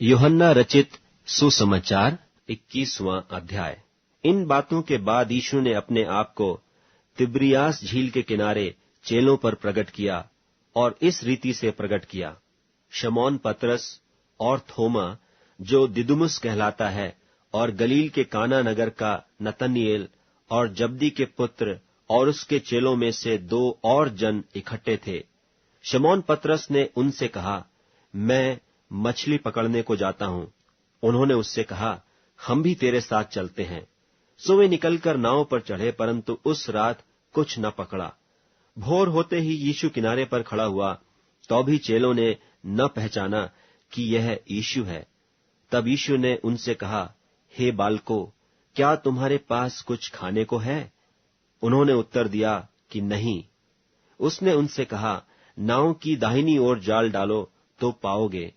यूहन्ना रचित सुसमाचार 21वां अध्याय। इन बातों के बाद यीशु ने अपने आप को तिब्रियास झील के किनारे चेलों पर प्रकट किया और इस रीति से प्रकट किया। शमौन पतरस और थोमा जो दिदुमुस कहलाता है और गलील के काना नगर का नतनएल और जब्दी के पुत्र और उसके चेलों में से 2 और जन इकट्ठे थे। शमौन पतरस ने उनसे कहा, मैं मछली पकड़ने को जाता हूं। उन्होंने उससे कहा, हम भी तेरे साथ चलते हैं। सो वे निकलकर नाव पर चढ़े, परंतु उस रात कुछ न पकड़ा। भोर होते ही यीशु किनारे पर खड़ा हुआ, तो भी चेलों ने न पहचाना कि यह यीशु है। तब यीशु ने उनसे कहा, हे बालकों, क्या तुम्हारे पास कुछ खाने को है? उन्होंने उत्तर दिया कि नहीं। उसने उनसे कहा, नाव की दाहिनी ओर जाल डालो तो पाओगे।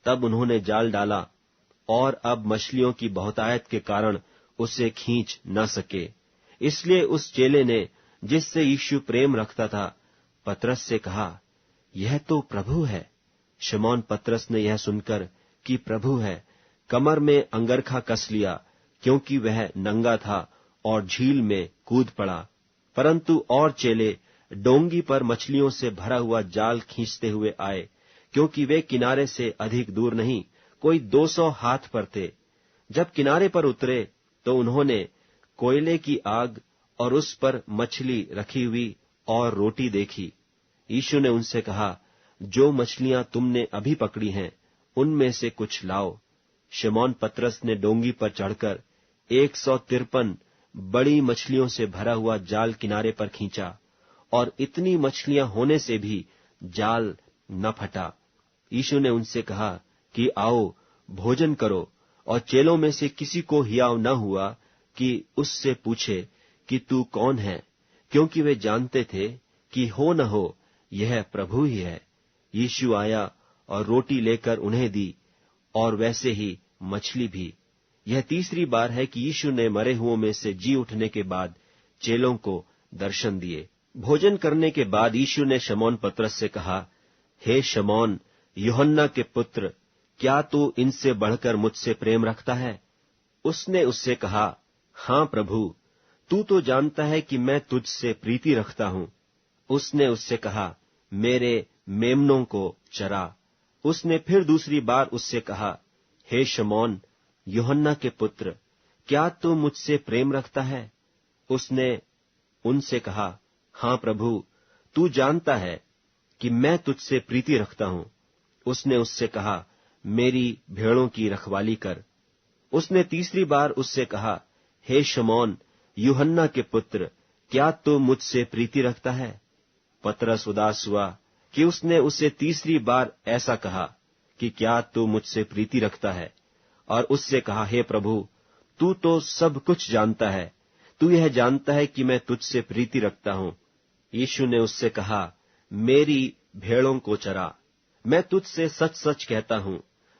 तब उन्होंने जाल डाला और अब मछलियों की बहुतायत के कारण उसे खींच न सके। इसलिए उस चेले ने, जिससे यीशु प्रेम रखता था, पतरस से कहा, यह तो प्रभु है। शमौन पतरस ने यह सुनकर कि प्रभु है, कमर में अंगरखा कस लिया, क्योंकि वह नंगा था, और झील में कूद पड़ा। परंतु और चेले डोंगी पर मछलियों से भरा हुआ जाल खींचते हुए आए, क्योंकि वे किनारे से अधिक दूर नहीं, कोई 200 हाथ पर थे। जब किनारे पर उतरे तो उन्होंने कोयले की आग और उस पर मछली रखी हुई और रोटी देखी। यीशु ने उनसे कहा, जो मछलियां तुमने अभी पकड़ी हैं, उनमें से कुछ लाओ। शमौन पतरस ने डोंगी पर चढ़कर 153 बड़ी मछलियों से भरा हुआ जाल किनारे पर खींचा, और इतनी मछलियां होने से भी जाल न फटा। यीशु ने उनसे कहा कि आओ भोजन करो, और चेलों में से किसी को हियाव न हुआ कि उससे पूछे कि तू कौन है, क्योंकि वे जानते थे कि हो न हो यह प्रभु ही है। यीशु आया और रोटी लेकर उन्हें दी, और वैसे ही मछली भी। यह तीसरी बार है कि यीशु ने मरे हुओं में से जी उठने के बाद चेलों को दर्शन दिए। भोजन करने के बाद यीशु ने शमौन पतरस से कहा, हे शमौन, यूहन्ना के पुत्र, क्या तू इनसे बढ़कर मुझसे प्रेम रखता है? उसने उससे कहा, हां प्रभु, तू तो जानता है कि मैं तुझसे प्रीति रखता हूं। उसने उससे कहा, मेरे मेमनों को चरा। उसने फिर दूसरी बार उससे कहा, हे शमौन, यूहन्ना के पुत्र, क्या तू मुझसे प्रेम रखता है? उसने उनसे कहा, हां प्रभु, तू जानता है कि मैं तुझसे प्रीति रखता हूं। उसने उससे कहा, मेरी भेड़ों की रखवाली कर। उसने तीसरी बार उससे कहा, हे शमौन, यूहन्ना के पुत्र, क्या तू मुझसे प्रीति रखता है? पतरस उदास हुआ कि उसने उसे तीसरी बार ऐसा कहा कि क्या तू मुझसे प्रीति रखता है, और उससे कहा, हे प्रभु, तू तो सब कुछ जानता है, तू यह जानता है कि मैं तुझसे प्रीति रखता हूं। यीशु ने उससे कहा, मेरी भेड़ों को चरा। मैं तुझसे सच सच कहता हूं,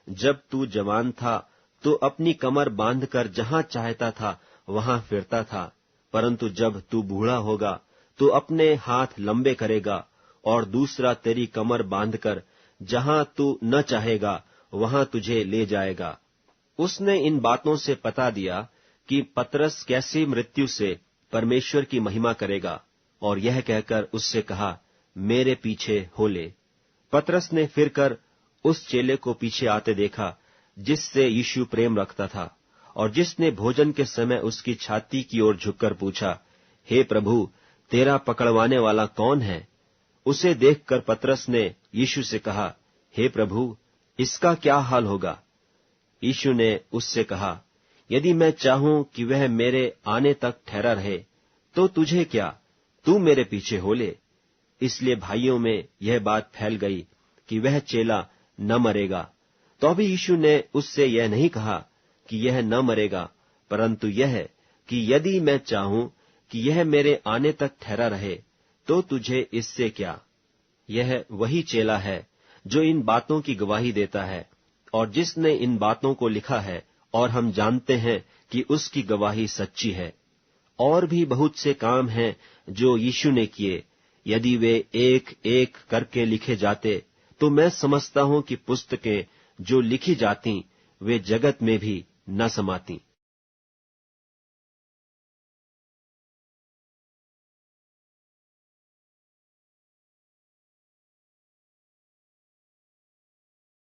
जब तू जवान था तो अपनी कमर बांधकर जहां चाहता था वहां फिरता था, परंतु जब तू बूढ़ा होगा तो अपने हाथ लंबे करेगा, और दूसरा तेरी कमर बांधकर जहां तू न चाहेगा वहां तुझे ले जाएगा। उसने इन बातों से पता दिया कि पतरस कैसी मृत्यु से परमेश्वर की महिमा करेगा, और यह कहकर उससे कहा, मेरे पीछे हो ले। पतरस ने फिरकर उस चेले को पीछे आते देखा जिससे यीशु प्रेम रखता था, और जिसने भोजन के समय उसकी छाती की ओर झुककर पूछा, हे प्रभु, तेरा पकड़वाने वाला कौन है? उसे देखकर पतरस ने यीशु से कहा, हे प्रभु, इसका क्या हाल होगा? यीशु ने उससे कहा, यदि मैं चाहूं कि वह मेरे आने तक ठहरा रहे, तो तुझे क्या, तू मेरे पीछे हो ले। इसलिए भाइयों में यह बात फैल गई कि वह चेला न मरेगा। तो भी यीशु ने उससे यह नहीं कहा कि यह न मरेगा, परंतु यह कि यदि मैं चाहूं कि यह मेरे आने तक ठहरा रहे, तो तुझे इससे क्या। यह वही चेला है जो इन बातों की गवाही देता है, और जिसने इन बातों को लिखा है, और हम जानते हैं कि उसकी गवाही सच्ची है। और भी बहुत से काम हैं जो यीशु ने किए, यदि वे एक एक करके लिखे जाते, तो मैं समझता हूं कि पुस्तकें जो लिखी जाती वे जगत में भी न समाती।